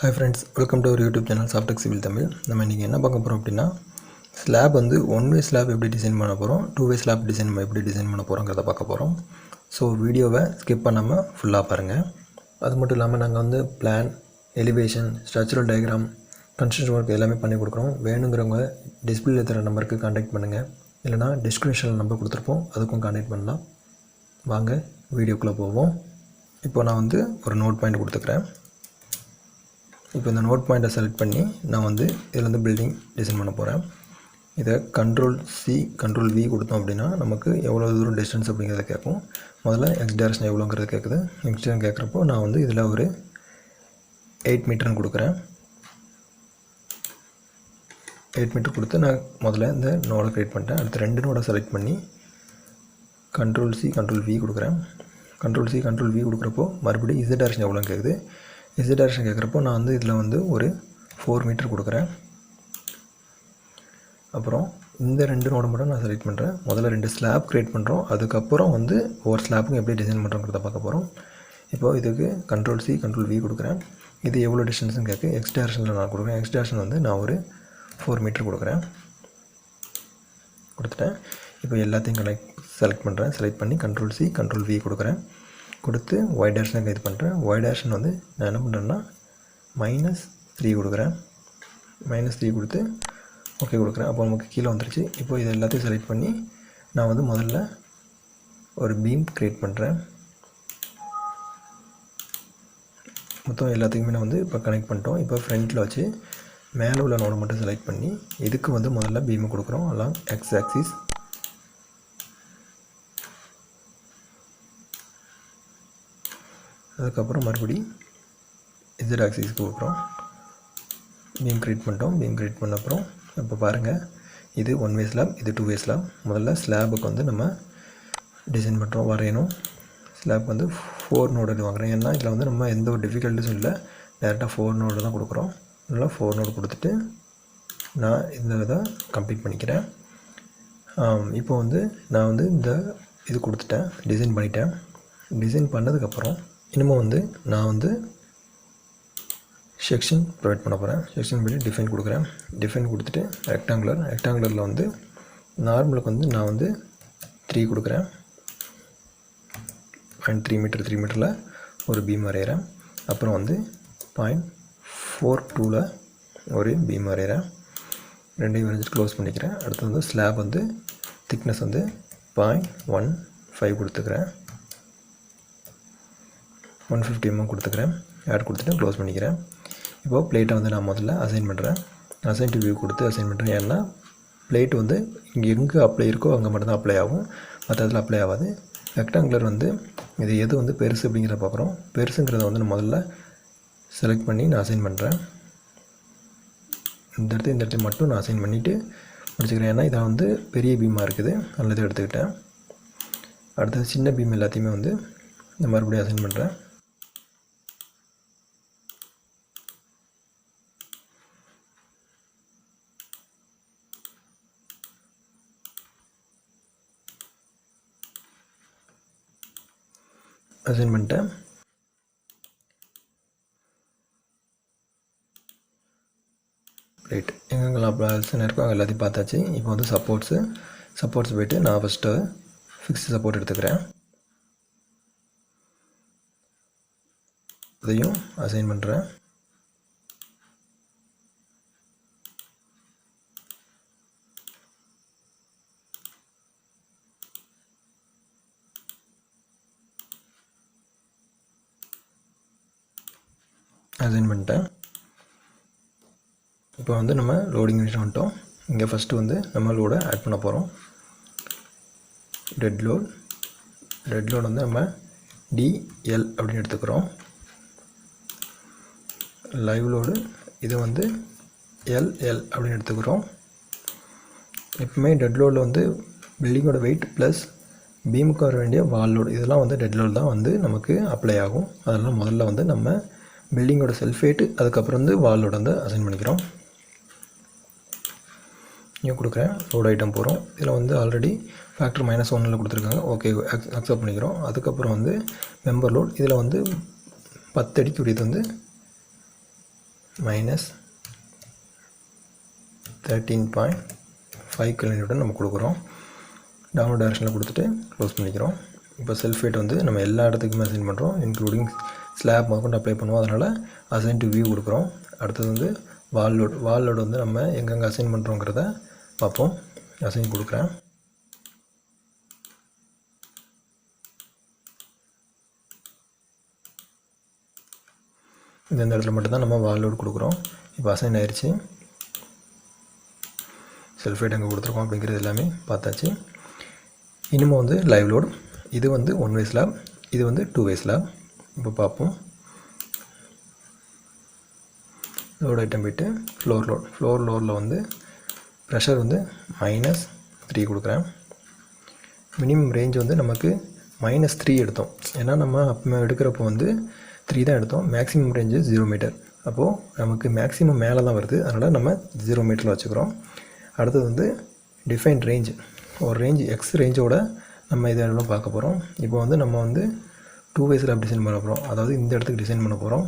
Hi friends, welcome to our YouTube channel Softech Civil Tamil. நம்ம இன்னைக்கு என்ன பார்க்க போறோம் அப்படினா ஸ்லாப் வந்து ஒன் வே ஸ்லாப் எப்படி டிசைன் பண்ண போறோம், டூ வே ஸ்லாப் டிசைன் எப்படி டிசைன் பண்ண போறோம்ங்கறத பார்க்க போறோம். சோ வீடியோவை ஸ்கிப் பண்ணாம ஃபுல்லா பாருங்க. அது மட்டும் இல்லாம நாங்க வந்து plan, elevation, structural diagram, construction work எல்லாமே பண்ணி கொடுக்கிறோம். வேணும்ங்கறவங்க டிஸ்ப்ளேல தர நம்பருக்கு कांटेक्ट பண்ணுங்க. இல்லனா டிஸ்கிரிப்ஷன்ல நம்பர் கொடுத்திருப்போம், அதுக்கும் कांटेक्ट பண்ணலாம். வாங்க வீடியோக்குள்ள போவோம். இப்போ நான் வந்து ஒரு நோட் பாயிண்ட் கொடுத்துக்கிறேன். இப்போ இந்த நோட் பாயிண்டை செலக்ட் பண்ணி நான் வந்து இதில் வந்து பில்டிங் டிசைன் பண்ண போகிறேன். இதை Ctrl+C Ctrl+V கொடுத்தோம் அப்படின்னா நமக்கு எவ்வளோ தூரம் டிஸ்டன்ஸ் அப்படிங்கிறத கேட்கும். முதல்ல எக்ஸ் டைரக்ஷன் எவ்வளோங்கிறது கேட்குது. எக்ஸ் டைரக்ஷன் கேட்குறப்போ நான் வந்து இதில் ஒரு 8 மீட்டர்னு கொடுக்குறேன். 8 மீட்டர் கொடுத்து நான் முதல்ல இந்த நோடை க்ரியேட் பண்ணிட்டேன். அடுத்து 2 நோடை செலக்ட் பண்ணி Ctrl+C Ctrl+V கொடுக்குறேன். Ctrl+C Ctrl+V கொடுக்குறப்போ மறுபடியும் இசட் டைரக்ஷன் எவ்வளோன்னு கேட்குது. இசட் டைரக்ஷன் கேட்குறப்போ நான் வந்து இதில் வந்து ஒரு 4 மீட்டர் கொடுக்குறேன். அப்புறம் இந்த 2 நோடை மட்டும் நான் செலக்ட் பண்ணுறேன். முதல்ல 2 ஸ்லாப் க்ரியேட் பண்ணுறோம். அதுக்கப்புறம் வந்து ஒவ்வொரு ஸ்லாப்புக்கும் எப்படி டிசைன் பண்ணுறோங்கிறத பார்க்க போகிறோம். இப்போ இதுக்கு Ctrl+C Ctrl+V கொடுக்குறேன். இது எவ்வளோ டிஸ்டன்ஸ்னு கேட்கு. எக்ஸ் டைரக்ஷனில் நான் கொடுக்குறேன். எக்ஸ் டைரக்ஷன் வந்து நான் ஒரு 4 மீட்டர் கொடுக்குறேன். கொடுத்துட்டேன். இப்போ எல்லாத்தையும் செலக்ட் பண்ணுறேன். செலக்ட் பண்ணி Ctrl+C Ctrl+V கொடுக்குறேன். கொடுத்து y டைரக்ஷனுக்கு இது பண்ணுறேன். y டைரக்ஷன் வந்து நான் என்ன பண்ணுறேன்னா -3 கொடுக்குறேன். -3 கொடுத்து ஓகே கொடுக்குறேன். அப்போ நமக்கு கீழே வந்துருச்சு. இப்போ இது எல்லாத்தையும் செலக்ட் பண்ணி நான் வந்து முதல்ல ஒரு பீம் க்ரியேட் பண்ணுறேன். மொத்தம் எல்லாத்துக்குமே நான் வந்து இப்போ கனெக்ட் பண்ணிட்டோம். இப்போ ஃப்ரண்ட்டில் வச்சு மேலே உள்ள நோடை மட்டும் செலக்ட் பண்ணி இதுக்கு வந்து முதல்ல பீமை கொடுக்குறோம். Along X axis. அதுக்கப்புறம் மறுபடி இசட் ஆக்சிஸ்க்கு கொடுக்குறோம். பீம் க்ரியேட் பண்ணிட்டோம். பீம் க்ரியேட் பண்ண அப்புறம் இப்போ பாருங்கள், இது ஒன் வே ஸ்லாப், இது டூ வே ஸ்லாப். முதல்ல ஸ்லாபுக்கு வந்து நம்ம டிசைன் பண்ணுறோம், வரையணும். ஸ்லாப் வந்து 4 நோடு வாங்குறேன். ஏன்னா இதில் வந்து நம்ம எந்த ஒரு டிஃபிகல்ட்டிஸும் இல்லை, டேரெக்டாக 4 நோடு தான் கொடுக்குறோம். நல்லா 4 நோடு கொடுத்துட்டு நான் இந்த இதை கம்ப்ளீட் பண்ணிக்கிறேன். இப்போ வந்து நான் வந்து இந்த இது கொடுத்துட்டேன், டிசைன் பண்ணிட்டேன். டிசைன் பண்ணதுக்கப்புறம் இனிமேல் வந்து நான் வந்து செக்ஷன் ப்ரொவைட் பண்ண போகிறேன். செக்ஷன் பண்ணி டிஃபைன் கொடுக்குறேன். டிஃபைன் கொடுத்துட்டு ரெக்டாங்குலரில் வந்து நார்மலுக்கு வந்து நான் வந்து 3 கொடுக்குறேன். 0.3 மீட்டர் 3 மீட்டரில் ஒரு பீம் வரைகிறேன். அப்புறம் வந்து 0.42 ஒரு பீம் வரைகிறேன். ரெண்டையும் வரைஞ்சிட்டு க்ளோஸ் பண்ணிக்கிறேன். அடுத்து வந்து ஸ்லாப் வந்து திக்னஸ் வந்து 0.15 கொடுத்துக்கிறேன். 150 mm கொடுத்துக்கிறேன். ஆட் கொடுத்துட்டு க்ளோஸ் பண்ணிக்கிறேன். இப்போது பிளேட்டை வந்து நான் முதல்ல அசைன் பண்ணுறேன். அசைன் டு வியூ கொடுத்து அசைன் பண்ணுறேன். ஏன்னா பிளேட் வந்து இங்கே எங்கே அப்ளை இருக்கோ அங்கே மட்டும்தான் அப்ளை ஆகும், மற்ற இடத்துல அப்ளை ஆகாது. ரெக்டாங்குலர் வந்து இது எது வந்து பெருசு அப்படிங்கிறத பார்க்குறோம். பெருசுங்கிறத வந்து நான் முதல்ல செலக்ட் பண்ணி நான் அசைன் பண்ணுறேன். இந்த இடத்துல மட்டும் நான் அசைன் பண்ணிவிட்டு முடிச்சுக்கிறேன். ஏன்னா இதை வந்து பெரிய பீமாக இருக்குது, நல்லது எடுத்துக்கிட்டேன். அடுத்தது சின்ன பீம் எல்லாத்தையுமே வந்து இந்த மறுபடியும் அசைன் பண்ணுறேன். அசைன் பண்ணிட்டேன். ரைட், எங்கெங்கெல்லாம் அப்ளாசன் இருக்கோ அங்கே எல்லாத்தையும் பார்த்தாச்சு. இப்போ வந்து சப்போர்ட்ஸ் போய்ட்டு நான் ஃபஸ்ட்டு ஃபிக்ஸ்டு சப்போர்ட் எடுத்துக்கிறேன். அதையும் அசைன் பண்ணுறேன். அசைன் பண்ணிட்டேன். இப்போ வந்து நம்ம லோடிங் யூனிட் வந்துட்டோம். இங்கே ஃபஸ்ட்டு வந்து நம்ம லோடை ஆட் பண்ண போகிறோம். டெட் லோட் வந்து நம்ம DL அப்படின்னு எடுத்துக்கிறோம். லைவ் லோடு இதை வந்து LL அப்படின்னு எடுத்துக்கிறோம். எப்பவுமே டெட் லோடில் வந்து பில்டிங்கோட வெயிட் ப்ளஸ் பீமுக்கு வர வேண்டிய வால் லோடு இதெல்லாம் வந்து டெட் லோடு தான் வந்து நமக்கு அப்ளை ஆகும். அதெல்லாம் முதல்ல வந்து நம்ம பில்டிங்கோட செல்ஃப் வெயிட், அதுக்கப்புறம் வந்து வால் லோடு வந்து அசைன் பண்ணிக்கிறோம். இங்கே கொடுக்குறேன். லோட் ஐட்டம் போகிறோம். இதில் வந்து ஆல்ரெடி ஃபேக்டர் -1 கொடுத்துருக்காங்க. ஓகே அக்செப்ட் பண்ணிக்கிறோம். அதுக்கப்புறம் வந்து மெம்பர் லோட் இதில் வந்து 10 அடிக்கு உரியது வந்து மைனஸ் 13.5 kN நம்ம கொடுக்குறோம். டவுன்லோட் டைரக்ஷனில் கொடுத்துட்டு க்ளோஸ் பண்ணிக்கிறோம். இப்போ செல்ஃப் வெயிட் வந்து நம்ம எல்லா இடத்துக்குமே அசைன் பண்ணுறோம், இன்க்ளூடிங் ஸ்லாப் முதற்கொண்டு அப்ளை பண்ணுவோம். அதனால் அசைன் டு வியூ கொடுக்குறோம். அடுத்தது வந்து வால் லோடு வந்து நம்ம எங்கெங்கே அசைன் பண்ணுறோங்கிறத பார்ப்போம். அசைன் கொடுக்குறேன். இந்த இடத்துல மட்டும்தான் நம்ம வால் லோடு கொடுக்குறோம். இப்போ அசைன் ஆயிடுச்சு. செல்ஃப் வெயிட் எங்கே கொடுத்துருக்கோம் அப்படிங்கிறது எல்லாமே பார்த்தாச்சு. இன்னமும் வந்து லைவ் லோடு. இது வந்து 1 வே ஸ்லாப், இது வந்து 2 வே ஸ்லாப். இப்போ பார்ப்போம். லோட் ஐட்டம் போய்ட்டு ஃப்ளோர் லோடில் வந்து ப்ரெஷர் வந்து -3 கொடுக்குறேன். மினிமம் ரேஞ்ச் வந்து நமக்கு -3 எடுத்தோம். ஏன்னா நம்ம அப்போ எடுக்கிறப்போ வந்து 3 தான் எடுத்தோம். Maximum range 0 metre. அப்போது நமக்கு மேக்ஸிமம் மேலே தான் வருது, அதனால் நம்ம 0 மீட்டரில் வச்சுக்கிறோம். அடுத்தது வந்து டிஃபைன் ரேஞ்சு, ஒரு ரேஞ்சு எக்ஸ் ரேஞ்சோட நம்ம இதெல்லாம் பார்க்க போகிறோம். இப்போ வந்து நம்ம வந்து 2 வே ஸ்லாப் டிசைன் பண்ண போகிறோம். அதாவது இந்த இடத்துக்கு டிசைன் பண்ண போகிறோம்.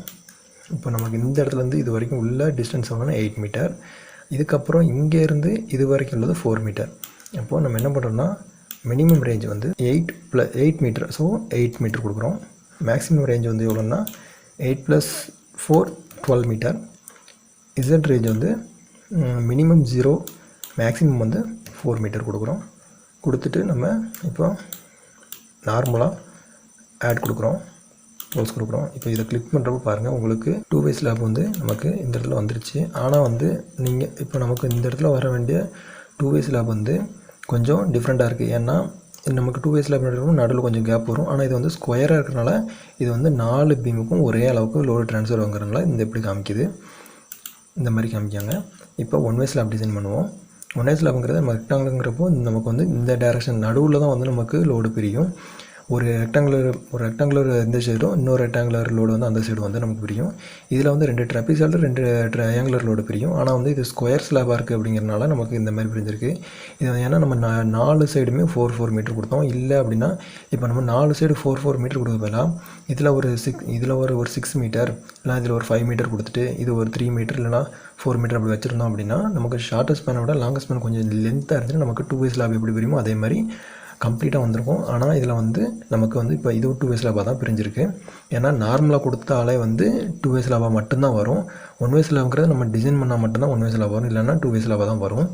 இப்போ நமக்கு இந்த இடத்துலேருந்து இது வரைக்கும் உள்ள டிஸ்டன்ஸ் எவ்வளோனா 8 மீட்டர். இதுக்கப்புறம் இங்கேருந்து இது வரைக்கும் உள்ளது 4 மீட்டர். அப்போது நம்ம என்ன பண்ணுறோம்னா மினிமம் ரேஞ்ச் வந்து 8 மீட்டர். ஸோ 8 மீட்டர் கொடுக்குறோம். மேக்ஸிமம் ரேஞ்ச் வந்து எவ்வளோன்னா 8 + 4 12 மீட்டர். இசட் ரேஞ்ச் வந்து மினிமம் 0, மேக்ஸிமம் வந்து 4 மீட்டர் கொடுக்குறோம். கொடுத்துட்டு நம்ம இப்போ நார்மலாக ஆட் கொடுக்குறோம், க்ளோஸ் கொடுக்குறோம். இப்போ இதை கிளிக் பண்ணுறப்போ பாருங்கள், உங்களுக்கு 2 வே ஸ்லாப் வந்து நமக்கு இந்த இடத்துல வந்துருச்சு. ஆனால் வந்து நீங்கள் இப்போ நமக்கு இந்த இடத்துல வர வேண்டிய 2 வே ஸ்லாப் வந்து கொஞ்சம் டிஃப்ரெண்ட்டாக இருக்குது. ஏன்னா நமக்கு 2 வே ஸ்லாப் நடுவில் கொஞ்சம் கேப் வரும். ஆனால் இது வந்து ஸ்கொயராக இருக்கிறனால இது வந்து 4 பீமுக்கும் ஒரே அளவுக்கு லோடு ட்ரான்ஸ்ஃபர் ஆகுறதுனால இந்த எப்படி காமிக்குது, இந்த மாதிரி காமிக்காங்க. இப்போ 1 வே ஸ்லாப் டிசைன் பண்ணுவோம். 1 வே ஸ்லாப்ங்கிறது நம்ம ரெக்டாங்கிள்ங்கிறப்போ நமக்கு வந்து இந்த டைரக்ஷன் நடுவில் தான் வந்து நமக்கு லோடு பிரியும். ஒரு ரெக்டாங்குலர் இந்த சைடும் இன்னொரு ரெக்டாங்குலர் லோடு வந்து அந்த சைடு வந்து நமக்கு பிரியும். இதில் வந்து 2 ட்ராபிசாய்டல் 2 ட்ரையாங்குலர் லோடு பிரியும். ஆனால் வந்து இது ஸ்கொயர் ஸ்லாபாக இருக்குது அப்படிங்கிறனால நமக்கு இந்த மாதிரி பிரிஞ்சிருக்கு. இது ஏன்னா நம்ம 4 சைடுமே 4 மீட்டர் கொடுத்தோம். இல்லை அப்படின்னா இப்போ நம்ம 4 சைடு 4 மீட்டர் கொடுக்க போகலாம். இதில் ஒரு 6 மீட்டர், இல்லை இதில் ஒரு 5 மீட்டர் கொடுத்துட்டு இது ஒரு 3 மீட்டர் இல்லைனா 4 மீட்டர் அப்படி வச்சுருந்தோம் அப்படின்னா நமக்கு ஷார்ட்டஸ்ட் ஸ்பேனை விட லாங்கஸ்ட் ஸ்பேன் கொஞ்சம் லென்த்தாக இருந்துச்சுன்னா நமக்கு 2 வே ஸ்லாப் எப்படி பிரியுமோ அதே மாதிரி கம்ப்ளீட்டாக வந்திருக்கும். ஆனால் இதில் வந்து நமக்கு வந்து இப்போ இது 2 வே ஸ்லாபாக தான் பிரிஞ்சிருக்கு. ஏன்னா நார்மலாக கொடுத்தாலே வந்து 2 வே ஸ்லாபாக மட்டும்தான் வரும். 1 வே ஸ்லாப்ங்கிறது நம்ம டிசைன் பண்ணால் மட்டும்தான் 1 வே ஸ்லாப் வரும், இல்லைன்னா 2 வே ஸ்லாபாக தான் வரும்.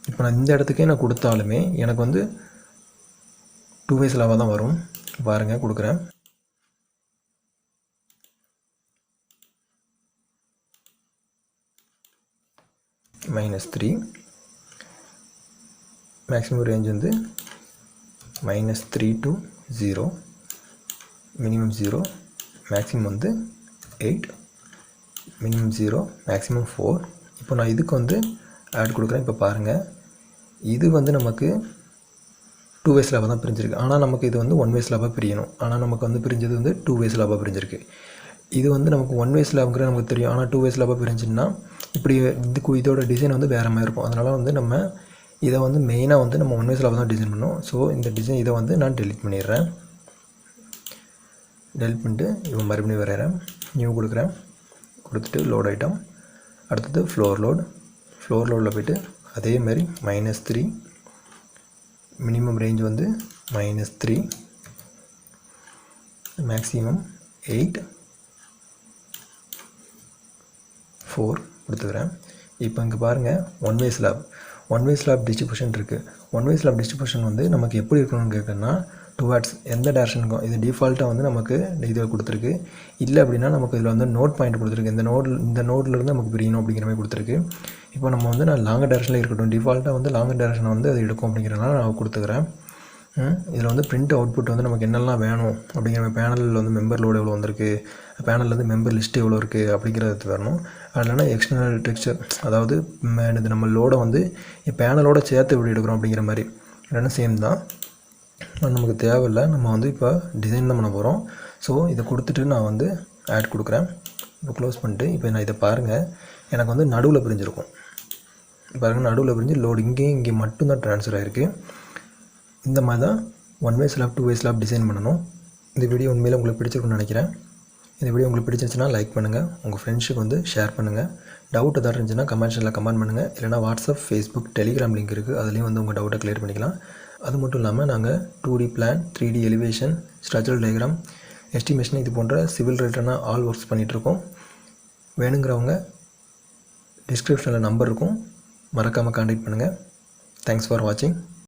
இப்போ நான் இந்த இடத்துக்கே நான் கொடுத்தாலுமே எனக்கு வந்து 2 வே ஸ்லாபாக தான் வரும். பாருங்கள், கொடுக்குறேன். -3 மேக்ஸிமம் ரேஞ்ச் வந்து -3 to 0, மினிமம் 0, மேக்ஸிமம் வந்து 8, மினிமம் 0, மேக்ஸிமம் 4. இப்போ நான் இதுக்கு வந்து ஆட் கொடுக்குறேன். இப்போ பாருங்கள், இது வந்து நமக்கு 2 வே ஸ்லாபாக தான் பிரிஞ்சிருக்கு. ஆனால் நமக்கு இது வந்து 1 வே ஸ்லாபாக பிரியணும். ஆனால் நமக்கு வந்து பிரிஞ்சது வந்து 2 வே ஸ்லாபாக பிரிஞ்சிருக்கு. இது வந்து நமக்கு 1 வே ஸ்லாப்ங்கிறது நமக்கு தெரியும். ஆனால் 2 வே ஸ்லாபாக பிரிஞ்சுன்னா இப்படி இதோட டிசைன் வந்து வேறு மாதிரி இருக்கும். அதனால் வந்து நம்ம இதை வந்து மெயினாக வந்து நம்ம 1 வே ஸ்லாப் தான் டிசைன் பண்ணோம். ஸோ இந்த டிசைன் இதை வந்து நான் டெலிட் பண்ணிடுறேன். டெலிட் பண்ணிட்டு இப்போ மறுபடியும் வரைகிறேன். நியூ கொடுக்குறேன். கொடுத்துட்டு லோட் ஐட்டம், அடுத்தது ஃப்ளோர் லோடில் போய்ட்டு அதே மாதிரி -3, மினிமம் ரேஞ்ச் வந்து -3, மேக்ஸிமம் 8, 4 கொடுத்துக்கிறேன். இப்போ இங்கே பாருங்கள், 1 வே ஸ்லாப் டிஸ்ட்ரிபியூஷன் இருக்குது. 1 வே ஸ்லாப் டிஸ்ட்ரிபியூஷன் வந்து நமக்கு எப்படி இருக்கணும்னு கேட்குறேன்னா டுவார்ட்ஸ் எந்த டேரக்ஷனுக்கும். இது டிஃபால்ட்டாக வந்து நமக்கு இதில் கொடுத்துருக்கு. இல்லை அப்படின்னா நமக்கு இதில் வந்து நோட் பாயிண்ட் கொடுத்துருக்கு. இந்த நோட்லேருந்து நமக்கு பிரியணும் அப்படிங்கிற மாதிரி கொடுத்துருக்கு. இப்போ நம்ம வந்து நான் லாங் டேரக்ஷனில் இருக்கட்டும், டிஃபால்ட்டாக வந்து லாங் டேரக்ஷனை வந்து அது எடுக்கும் அப்படிங்கிறனால நான் கொடுத்துக்கிறேன். இதில் வந்து பிரிண்ட் அவுட்புட் வந்து நமக்கு என்னெல்லாம் வேணும் அப்படிங்கிற பேனலில் வந்து மெம்பர் லோடு எவ்வளோ வந்திருக்கு, பேனலில் மெம்பர் லிஸ்ட்டு எவ்வளோ இருக்குது அப்படிங்கிறது வரணும். இல்லைனா எக்ஸ்டர்னல் டெக்ஸ்சர், அதாவது இது நம்ம லோடை வந்து பேனலோட சேர்த்து எப்படி எடுக்கிறோம் அப்படிங்கிற மாதிரி இல்லைன்னா சேம் தான். நமக்கு தேவையில்லை, நம்ம வந்து இப்போ டிசைன் தான் பண்ண போகிறோம். ஸோ இதை கொடுத்துட்டு நான் வந்து ஆட் கொடுக்குறேன். இப்போ க்ளோஸ் பண்ணிட்டு இப்போ நான் இதை பாருங்கள், எனக்கு வந்து நடுவில் பிரிஞ்சிருக்கும். பாருங்கள், நடுவில் பிரிஞ்சு லோடு இங்கே மட்டும்தான் ட்ரான்ஸ்ஃபர் ஆகிருக்கு. இந்த மாதிரி தான் 1 வே ஸ்லாப் 2 வே ஸ்லாப் டிசைன் பண்ணணும். இந்த வீடியோ உண்மையில் உங்களுக்கு பிடிச்சிருக்குன்னு நினைக்கிறேன். இந்த வீடியோ உங்களுக்கு பிடிச்சிருந்துச்சுன்னா லைக் பண்ணுங்கள், உங்கள் ஃப்ரெண்ட்ஸுக்கு வந்து ஷேர் பண்ணுங்கள். டவுட் எதாவது இருந்துச்சுன்னா கமெண்ட்ஸில் கமெண்ட் பண்ணுங்கள். இல்லைனா வாட்ஸ்அப், ஃபேஸ்புக், டெலிகிராம் லிங்க் இருக்குது, அதுலேயும் வந்து உங்கள் டவுட்டை கிளியர் பண்ணிக்கலாம். அது மட்டும் இல்லாமல் நாங்கள் 2D plan, 3D elevation, structural diagram, estimation இது போன்ற சிவில் ரிலேட்டடான ஆல் ஒர்க்ஸ் பண்ணிகிட்ருக்கோம். வேணுங்கிறவங்க டிஸ்கிரிப்ஷனில் நம்பர் இருக்கும், மறக்காமல் கான்டாக்ட் பண்ணுங்கள். தேங்க்ஸ் ஃபார் வாட்சிங்.